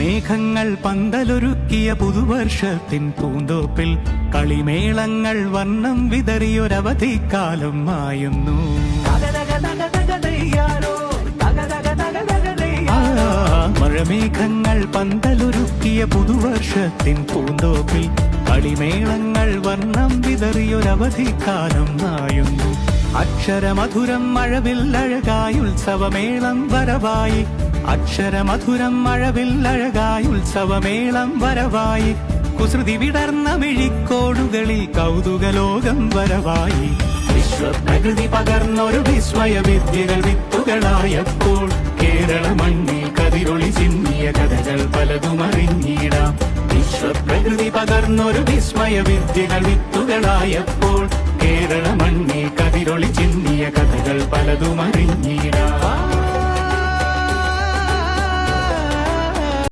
മഴമേഘങ്ങൾ പന്തലൊരുക്കിയ പുതുവർഷത്തിൻ പൂന്തോപ്പിൽ കളിമേളങ്ങൾ വർണ്ണം വിതറിയൊരവധിക്കാലം മായുന്നു. മഴമേഘങ്ങൾ പന്തലൊരുക്കിയ പുതുവർഷത്തിൻ പൂന്തോപ്പിൽ കളിമേളങ്ങൾ വർണ്ണം വിതറിയൊരവധിക്കാലം മായുന്നു. അക്ഷരമധുരം മഴവില്ലഴകായി ഉത്സവമേളം വരവായി. അക്ഷരമധുരം മഴവില്ലഴകായി ഉത്സവമേളം വരവായി. കുസൃതി വിടർന്ന മിഴിക്കോടുകളിൽ കൗതുകലോകം വരവായി. വിശ്വപ്രകൃതി പകർന്നൊരു വിസ്മയ വിദ്യകൾ വിത്തുകളായപ്പോൾ കേരള മണ്ണിൽ കതിരൊളി ചിന്നിയ കഥകൾ പലതും അറിഞ്ഞിടാം. വിശ്വപ്രകൃതി പകർന്നൊരു വിസ്മയ വിദ്യകൾ വിത്തുകളായപ്പോൾ കേരള മണ്ണിൽ കതിരൊളി ചിന്നിയ കഥകൾ പലതും അറിഞ്ഞിടാം.